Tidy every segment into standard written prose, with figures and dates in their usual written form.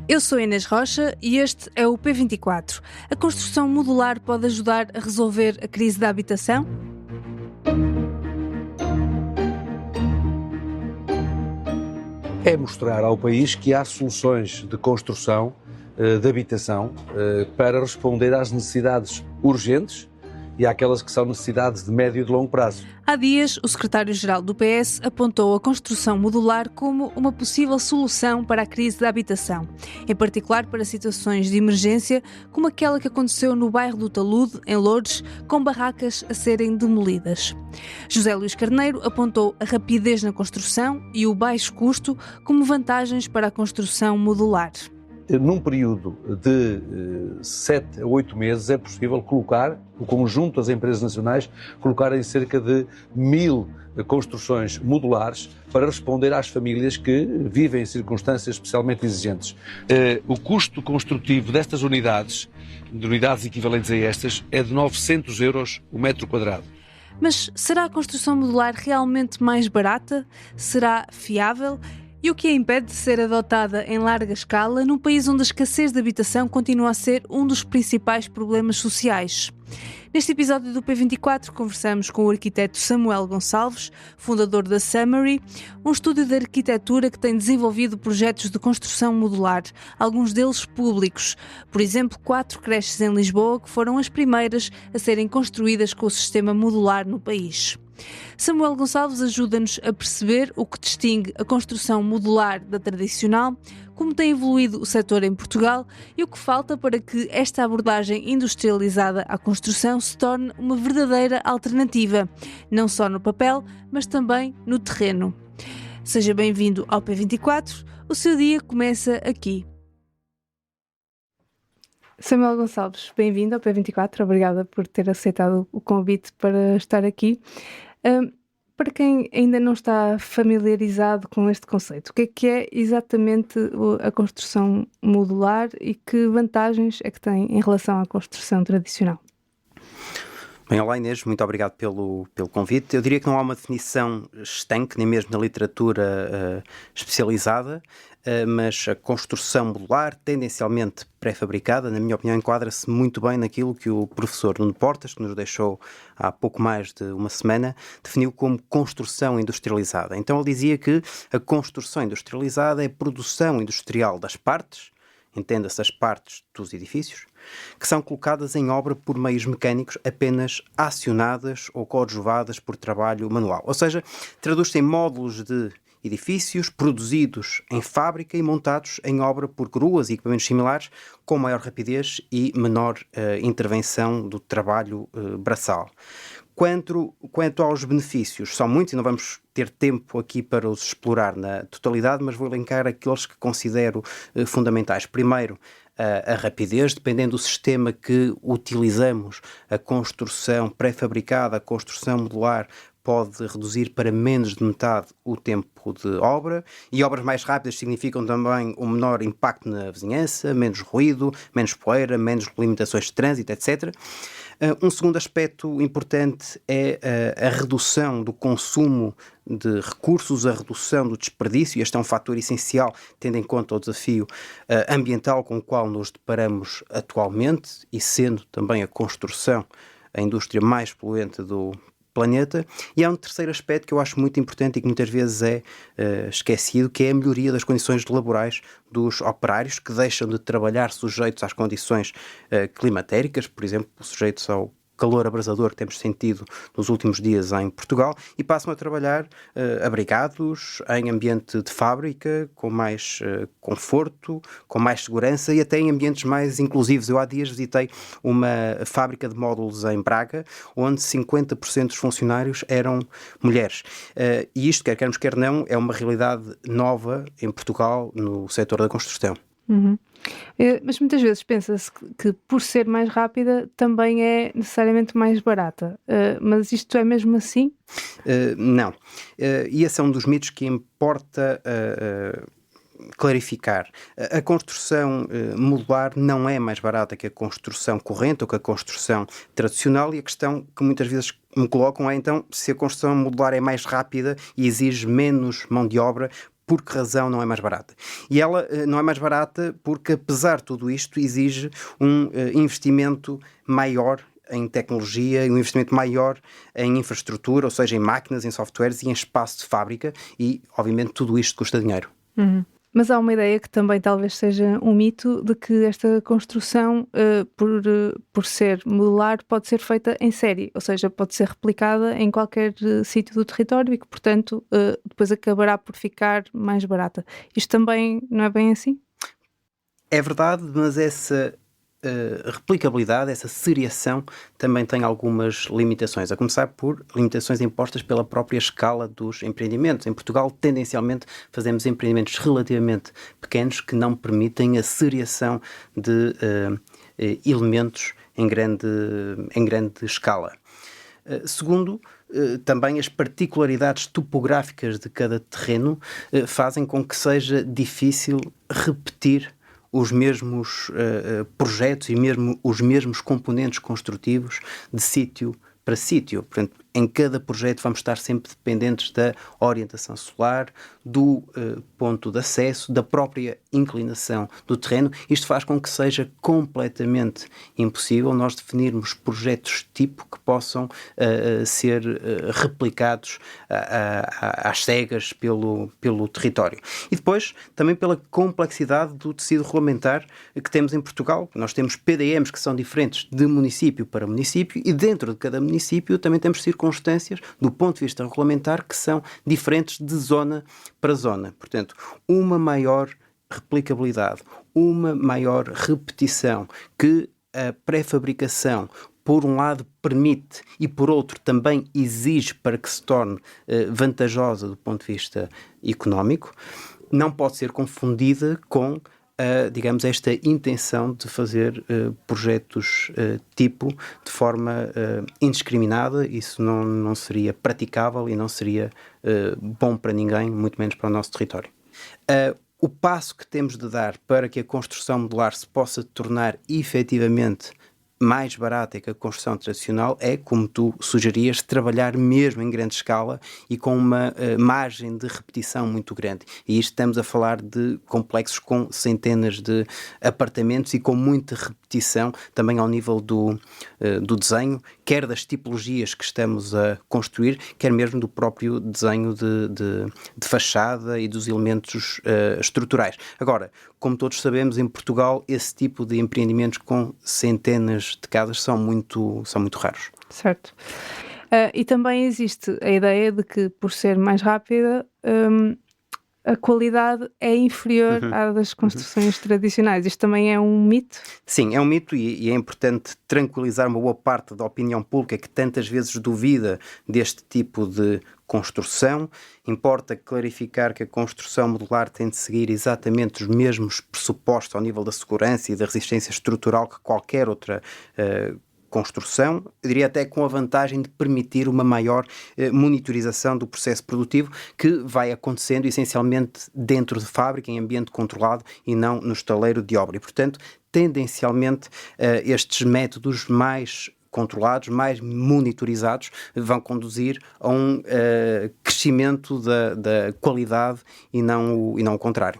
Eu sou Inês Rocha e este é o P24. A construção modular pode ajudar a resolver a crise da habitação? É mostrar ao país que há soluções de construção de habitação para responder às necessidades urgentes e àquelas que são necessidades de médio e de longo prazo. Há dias, o secretário-geral do PS apontou a construção modular como uma possível solução para a crise da habitação, em particular para situações de emergência, como aquela que aconteceu no bairro do Talude, em Loures, com barracas a serem demolidas. José Luís Carneiro apontou a rapidez na construção e o baixo custo como vantagens para a construção modular. Num período de 7 a 8 meses é possível colocar, o conjunto das empresas nacionais, colocar em cerca de 1.000 construções modulares para responder às famílias que vivem em circunstâncias especialmente exigentes. O custo construtivo destas unidades, de unidades equivalentes a estas, é de 900 euros o metro quadrado. Mas será a construção modular realmente mais barata? Será fiável? E o que a impede de ser adotada em larga escala num país onde a escassez de habitação continua a ser um dos principais problemas sociais? Neste episódio do P24 conversamos com o arquiteto Samuel Gonçalves, fundador da Summary, um estúdio de arquitetura que tem desenvolvido projetos de construção modular, alguns deles públicos. Por exemplo, 4 creches em Lisboa que foram as primeiras a serem construídas com o sistema modular no país. Samuel Gonçalves ajuda-nos a perceber o que distingue a construção modular da tradicional, como tem evoluído o setor em Portugal e o que falta para que esta abordagem industrializada à construção se torne uma verdadeira alternativa, não só no papel, mas também no terreno. Seja bem-vindo ao P24, o seu dia começa aqui. Samuel Gonçalves, bem-vindo ao P24, obrigada por ter aceitado o convite para estar aqui. Para quem ainda não está familiarizado com este conceito, o que é exatamente a construção modular e que vantagens é que tem em relação à construção tradicional? Bem, olá Inês, muito obrigado pelo convite. Eu diria que não há uma definição estanque, nem mesmo na literatura especializada, mas a construção modular, tendencialmente pré-fabricada, na minha opinião, enquadra-se muito bem naquilo que o professor Nuno Portas, que nos deixou há pouco mais de uma semana, definiu como construção industrializada. Então ele dizia que a construção industrializada é a produção industrial das partes, entenda-se as partes dos edifícios, que são colocadas em obra por meios mecânicos apenas acionadas ou coadjuvadas por trabalho manual. Ou seja, traduz-se em módulos de edifícios produzidos em fábrica e montados em obra por gruas e equipamentos similares, com maior rapidez e menor intervenção do trabalho braçal. Quanto aos benefícios, são muitos e não vamos ter tempo aqui para os explorar na totalidade, mas vou elencar aqueles que considero fundamentais. Primeiro, a rapidez, dependendo do sistema que utilizamos, a construção pré-fabricada, a construção modular, pode reduzir para menos de metade o tempo de obra, e obras mais rápidas significam também um menor impacto na vizinhança, menos ruído, menos poeira, menos limitações de trânsito, etc. Um segundo aspecto importante é a redução do consumo de recursos, a redução do desperdício. Este é um fator essencial, tendo em conta o desafio ambiental com o qual nos deparamos atualmente, e sendo também a construção a indústria mais poluente do planeta. E há um terceiro aspecto que eu acho muito importante e que muitas vezes é esquecido, que é a melhoria das condições laborais dos operários, que deixam de trabalhar sujeitos às condições climatéricas, por exemplo, sujeitos ao calor abrasador que temos sentido nos últimos dias em Portugal, e passam a trabalhar abrigados, em ambiente de fábrica, com mais conforto, com mais segurança e até em ambientes mais inclusivos. Eu há dias visitei uma fábrica de módulos em Braga, onde 50% dos funcionários eram mulheres. E isto, quer queremos, quer não, é uma realidade nova em Portugal no setor da construção. Uhum. Mas muitas vezes pensa-se que por ser mais rápida também é necessariamente mais barata. Mas isto é mesmo assim? Não. E esse é um dos mitos que importa clarificar. A construção modular não é mais barata que a construção corrente ou que a construção tradicional, e a questão que muitas vezes me colocam é, então, se a construção modular é mais rápida e exige menos mão de obra, por que razão não é mais barata? E ela não é mais barata porque, apesar de tudo isto, exige um investimento maior em tecnologia, um investimento maior em infraestrutura, ou seja, em máquinas, em softwares e em espaço de fábrica, e, obviamente, tudo isto custa dinheiro. Mas há uma ideia que também talvez seja um mito de que esta construção, por ser modular, pode ser feita em série, ou seja, pode ser replicada em qualquer sítio do território e que, portanto, depois acabará por ficar mais barata. Isto também não é bem assim? É verdade, mas essa replicabilidade, essa seriação também tem algumas limitações, a começar por limitações impostas pela própria escala dos empreendimentos. Em Portugal, tendencialmente, fazemos empreendimentos relativamente pequenos que não permitem a seriação de elementos em grande escala. Segundo, também as particularidades topográficas de cada terreno fazem com que seja difícil repetir os mesmos projetos e mesmo os mesmos componentes construtivos de sítio para sítio. Portanto, em cada projeto vamos estar sempre dependentes da orientação solar, do ponto de acesso, da própria inclinação do terreno. Isto faz com que seja completamente impossível nós definirmos projetos tipo que possam ser replicados às cegas pelo território. E depois, também pela complexidade do tecido regulamentar que temos em Portugal. Nós temos PDMs que são diferentes de município para município e dentro de cada município também temos circunstâncias, do ponto de vista regulamentar, que são diferentes de zona para zona. Portanto, uma maior replicabilidade, uma maior repetição que a pré-fabricação, por um lado, permite e, por outro, também exige para que se torne vantajosa do ponto de vista económico, não pode ser confundida com digamos, esta intenção de fazer projetos tipo de forma indiscriminada. Isso não seria praticável e não seria bom para ninguém, muito menos para o nosso território. O passo que temos de dar para que a construção modular se possa tornar efetivamente mais barata que a construção tradicional é, como tu sugerias, trabalhar mesmo em grande escala e com uma margem de repetição muito grande. E isto estamos a falar de complexos com centenas de apartamentos e com muita repetição também ao nível do desenho, quer das tipologias que estamos a construir, quer mesmo do próprio desenho de fachada e dos elementos estruturais. Agora, como todos sabemos, em Portugal, esse tipo de empreendimentos com centenas de casas são muito raros. Certo. E também existe a ideia de que, por ser mais rápida, a qualidade é inferior à das construções tradicionais. Isto também é um mito? Sim, é um mito e é importante tranquilizar uma boa parte da opinião pública que tantas vezes duvida deste tipo de construção. Importa clarificar que a construção modular tem de seguir exatamente os mesmos pressupostos ao nível da segurança e da resistência estrutural que qualquer outra construção, eu diria até com a vantagem de permitir uma maior monitorização do processo produtivo que vai acontecendo essencialmente dentro de fábrica, em ambiente controlado e não no estaleiro de obra. E, portanto, tendencialmente, estes métodos mais controlados, mais monitorizados, vão conduzir a um crescimento da qualidade e não o contrário.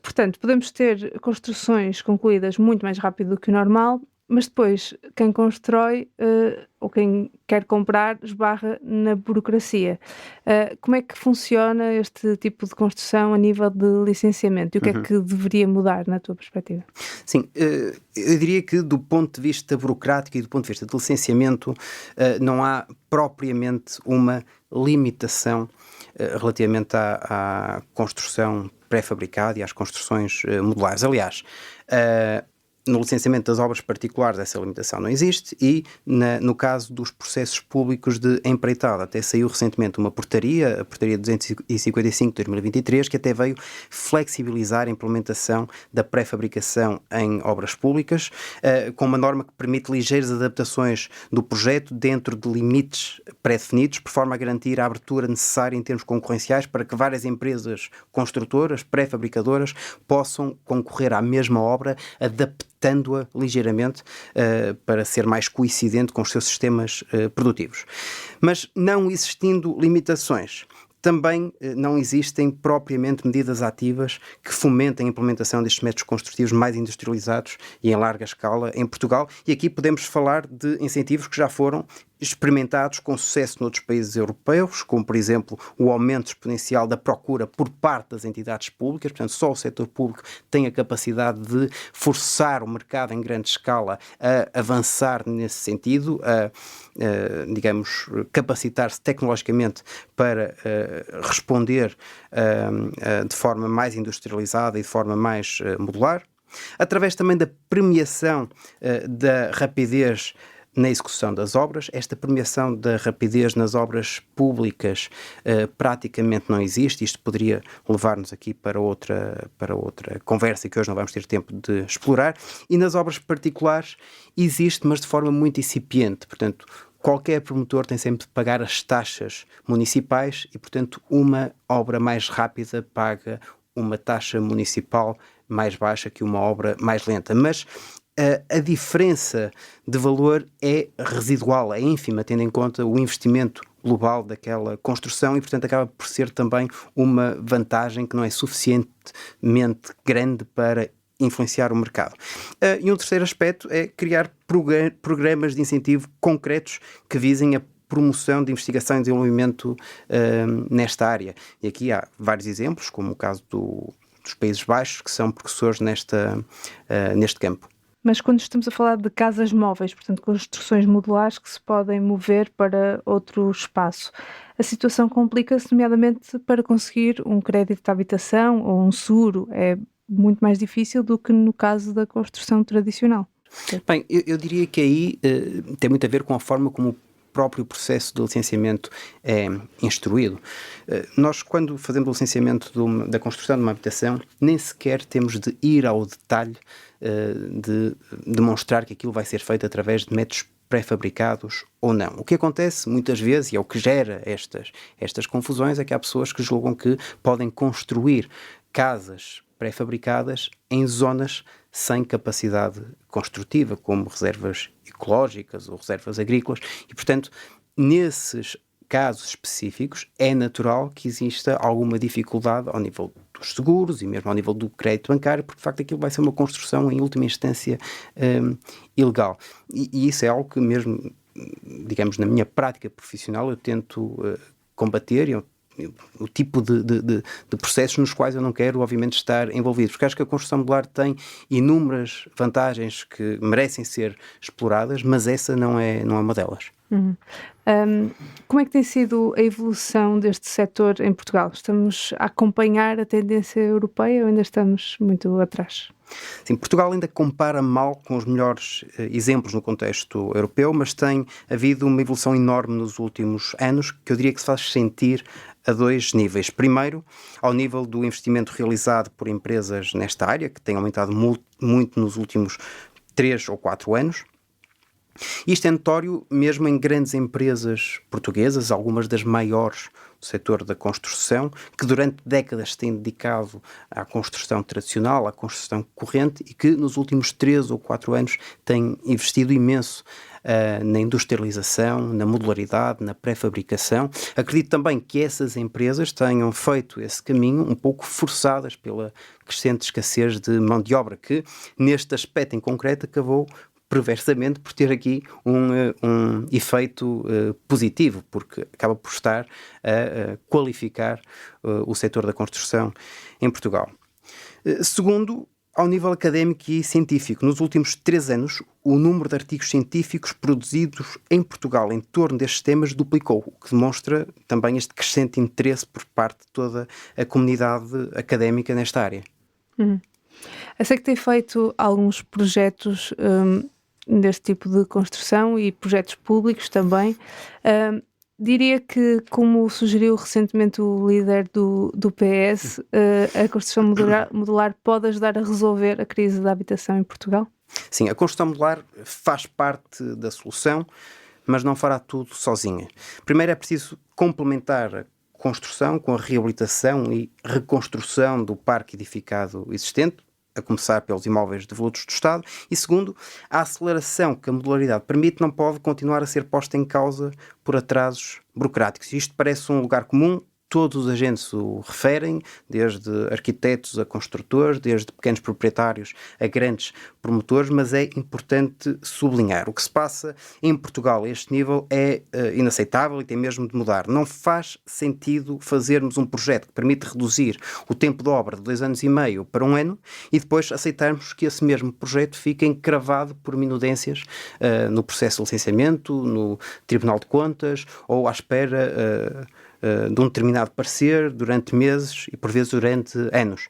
Portanto, podemos ter construções concluídas muito mais rápido do que o normal, mas depois quem constrói ou quem quer comprar esbarra na burocracia. Como é que funciona este tipo de construção a nível de licenciamento? E o que é que deveria mudar na tua perspectiva? Sim, eu diria que do ponto de vista burocrático e do ponto de vista de licenciamento não há propriamente uma limitação relativamente à construção pré-fabricada e às construções modulares. Aliás, no licenciamento das obras particulares essa limitação não existe e no caso dos processos públicos de empreitada até saiu recentemente uma portaria, a portaria 255 de 2023, que até veio flexibilizar a implementação da pré-fabricação em obras públicas, com uma norma que permite ligeiras adaptações do projeto dentro de limites pré-definidos, por forma a garantir a abertura necessária em termos concorrenciais para que várias empresas construtoras, pré-fabricadoras, possam concorrer à mesma obra, adaptando-a ligeiramente para ser mais coincidente com os seus sistemas produtivos. Mas não existindo limitações, também não existem propriamente medidas ativas que fomentem a implementação destes métodos construtivos mais industrializados e em larga escala em Portugal. E aqui podemos falar de incentivos que já foram experimentados com sucesso noutros países europeus, como, por exemplo, o aumento exponencial da procura por parte das entidades públicas. Portanto, só o setor público tem a capacidade de forçar o mercado em grande escala a avançar nesse sentido, digamos, capacitar-se tecnologicamente para responder de forma mais industrializada e de forma mais modular. Através também da premiação da rapidez na execução das obras. Esta premiação da rapidez nas obras públicas praticamente não existe. Isto poderia levar-nos aqui para outra conversa que hoje não vamos ter tempo de explorar. E nas obras particulares existe, mas de forma muito incipiente. Portanto, qualquer promotor tem sempre de pagar as taxas municipais e, portanto, uma obra mais rápida paga uma taxa municipal mais baixa que uma obra mais lenta. Mas a diferença de valor é residual, é ínfima, tendo em conta o investimento global daquela construção e, portanto, acaba por ser também uma vantagem que não é suficientemente grande para influenciar o mercado. E um terceiro aspecto é criar programas de incentivo concretos que visem a promoção de investigação e desenvolvimento nesta área. E aqui há vários exemplos, como o caso dos Países Baixos, que são precursores neste campo. Mas quando estamos a falar de casas móveis, portanto, construções modulares que se podem mover para outro espaço, a situação complica-se, nomeadamente para conseguir um crédito de habitação ou um seguro. É muito mais difícil do que no caso da construção tradicional. Bem, eu diria que aí tem muito a ver com a forma como o próprio processo de licenciamento é instruído. Nós, quando fazemos o licenciamento da construção de uma habitação, nem sequer temos de ir ao detalhe de demonstrar que aquilo vai ser feito através de métodos pré-fabricados ou não. O que acontece muitas vezes, e é o que gera estas confusões, é que há pessoas que julgam que podem construir casas pré-fabricadas em zonas sem capacidade construtiva, como reservas ecológicas ou reservas agrícolas, e, portanto, nesses casos específicos, é natural que exista alguma dificuldade ao nível dos seguros e mesmo ao nível do crédito bancário, porque, de facto, aquilo vai ser uma construção, em última instância, ilegal. E isso é algo que mesmo, digamos, na minha prática profissional, eu tento combater, o tipo de processos nos quais eu não quero, obviamente, estar envolvido, porque acho que a construção modular tem inúmeras vantagens que merecem ser exploradas, mas essa não é uma delas. Uhum. Como é que tem sido a evolução deste setor em Portugal? Estamos a acompanhar a tendência europeia ou ainda estamos muito atrás? Sim, Portugal ainda compara mal com os melhores exemplos no contexto europeu, mas tem havido uma evolução enorme nos últimos anos, que eu diria que se faz sentir a dois níveis. Primeiro, ao nível do investimento realizado por empresas nesta área, que tem aumentado muito nos últimos 3 ou 4 anos. Isto é notório mesmo em grandes empresas portuguesas, algumas das maiores do setor da construção, que durante décadas têm dedicado à construção tradicional, à construção corrente e que nos últimos 3 ou 4 anos têm investido imenso na industrialização, na modularidade, na pré-fabricação. Acredito também que essas empresas tenham feito esse caminho um pouco forçadas pela crescente escassez de mão de obra, que neste aspecto em concreto acabou perversamente por ter aqui um efeito positivo, porque acaba por estar a qualificar o setor da construção em Portugal. Segundo, ao nível académico e científico, nos últimos 3 anos, o número de artigos científicos produzidos em Portugal em torno destes temas duplicou, o que demonstra também este crescente interesse por parte de toda a comunidade académica nesta área. Eu sei que tem feito alguns projetos deste tipo de construção e projetos públicos também. Diria que, como sugeriu recentemente o líder do PS, a construção modular pode ajudar a resolver a crise da habitação em Portugal? Sim, a construção modular faz parte da solução, mas não fará tudo sozinha. Primeiro é preciso complementar a construção com a reabilitação e reconstrução do parque edificado existente, a começar pelos imóveis devolutos do Estado, e segundo, a aceleração que a modularidade permite não pode continuar a ser posta em causa por atrasos burocráticos. Isto parece um lugar comum, todos os agentes o referem, desde arquitetos a construtores, desde pequenos proprietários a grandes promotores, mas é importante sublinhar. O que se passa em Portugal a este nível é inaceitável e tem mesmo de mudar. Não faz sentido fazermos um projeto que permite reduzir o tempo de obra de 2 anos e meio para 1 ano e depois aceitarmos que esse mesmo projeto fique encravado por minudências no processo de licenciamento, no Tribunal de Contas ou à espera de um determinado parecer durante meses e por vezes durante anos.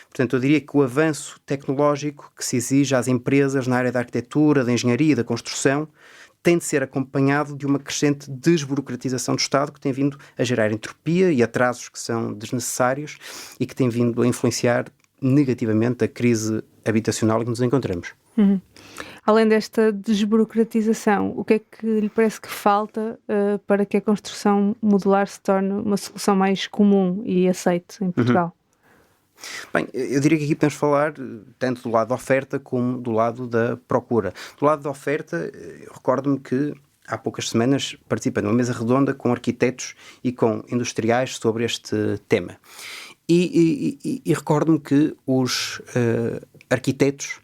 Portanto, eu diria que o avanço tecnológico que se exige às empresas na área da arquitetura, da engenharia e da construção tem de ser acompanhado de uma crescente desburocratização do Estado que tem vindo a gerar entropia e atrasos que são desnecessários e que tem vindo a influenciar negativamente a crise habitacional em que nos encontramos. Além desta desburocratização, o que é que lhe parece que falta para que a construção modular se torne uma solução mais comum e aceite em Portugal? Bem, eu diria que aqui podemos falar tanto do lado da oferta como do lado da procura. Do lado da oferta, eu recordo-me que há poucas semanas participei numa mesa redonda com arquitetos e com industriais sobre este tema. E recordo-me que os arquitetos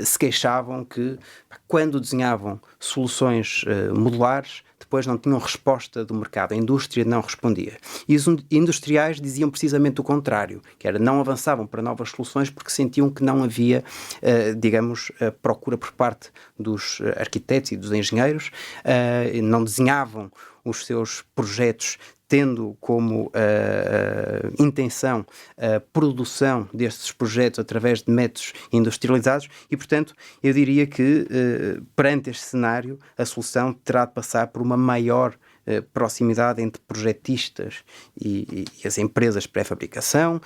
se queixavam que quando desenhavam soluções modulares depois não tinham resposta do mercado, a indústria não respondia. E os industriais diziam precisamente o contrário, que era não avançavam para novas soluções porque sentiam que não havia, procura por parte dos arquitetos e dos engenheiros, não desenhavam os seus projetos tendo como intenção a produção destes projetos através de métodos industrializados e, portanto, eu diria que perante este cenário a solução terá de passar por uma maior proximidade entre projetistas e as empresas de pré-fabricação,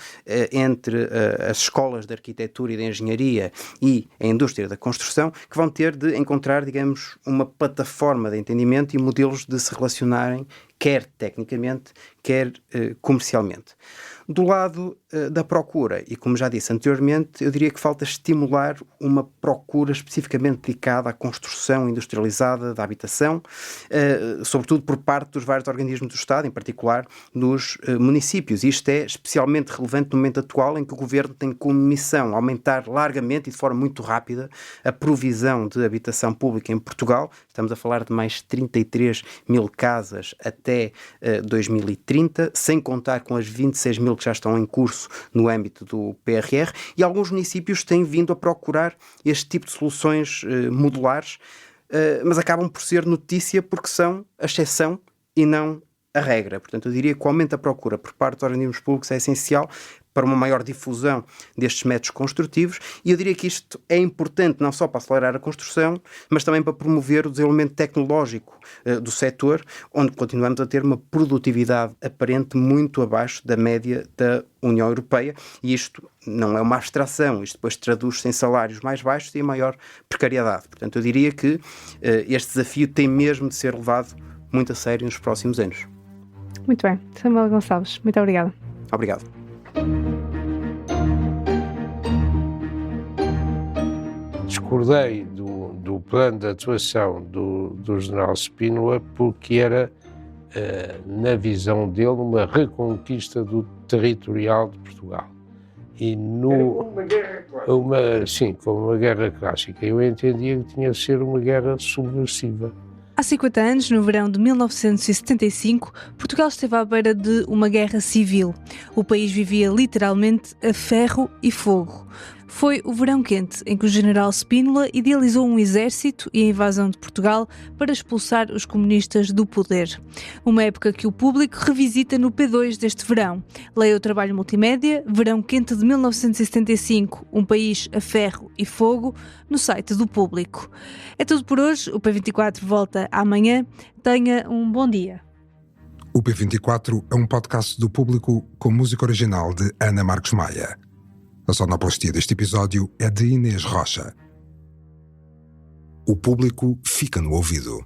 entre as escolas de arquitetura e de engenharia e a indústria da construção, que vão ter de encontrar, digamos, uma plataforma de entendimento e modelos de se relacionarem quer tecnicamente, quer comercialmente. Do lado da procura, e como já disse anteriormente, eu diria que falta estimular uma procura especificamente dedicada à construção industrializada da habitação, sobretudo por parte dos vários organismos do Estado, em particular dos municípios. E isto é especialmente relevante no momento atual em que o Governo tem como missão aumentar largamente e de forma muito rápida a provisão de habitação pública em Portugal. Estamos a falar de mais 33 mil casas até 2030, sem contar com as 26 mil que já estão em curso no âmbito do PRR, e alguns municípios têm vindo a procurar este tipo de soluções modulares, mas acabam por ser notícia porque são a exceção e não a regra. Portanto, eu diria que o aumento da procura por parte dos organismos públicos é essencial para uma maior difusão destes métodos construtivos, e eu diria que isto é importante não só para acelerar a construção, mas também para promover o desenvolvimento tecnológico do setor, onde continuamos a ter uma produtividade aparente muito abaixo da média da União Europeia, e isto não é uma abstração, isto depois traduz-se em salários mais baixos e em maior precariedade. Portanto, eu diria que este desafio tem mesmo de ser levado muito a sério nos próximos anos. Muito bem. Samuel Gonçalves, muito obrigada. Obrigado. Discordei do plano de atuação do General Spínola porque era, na visão dele, uma reconquista do territorial de Portugal. E uma guerra clássica. Sim, como uma guerra clássica. Eu entendia que tinha de ser uma guerra subversiva. Há 50 anos, no verão de 1975, Portugal esteve à beira de uma guerra civil. O país vivia literalmente a ferro e fogo. Foi o verão quente em que o general Spínola idealizou um exército e a invasão de Portugal para expulsar os comunistas do poder. Uma época que o público revisita no P2 deste verão. Leia o trabalho multimédia Verão Quente de 1975, um país a ferro e fogo, no site do Público. É tudo por hoje. O P24 volta amanhã. Tenha um bom dia. O P24 é um podcast do Público com música original de Ana Marques Maia. A sonoplastia deste episódio é de Inês Rocha. O Público fica no ouvido.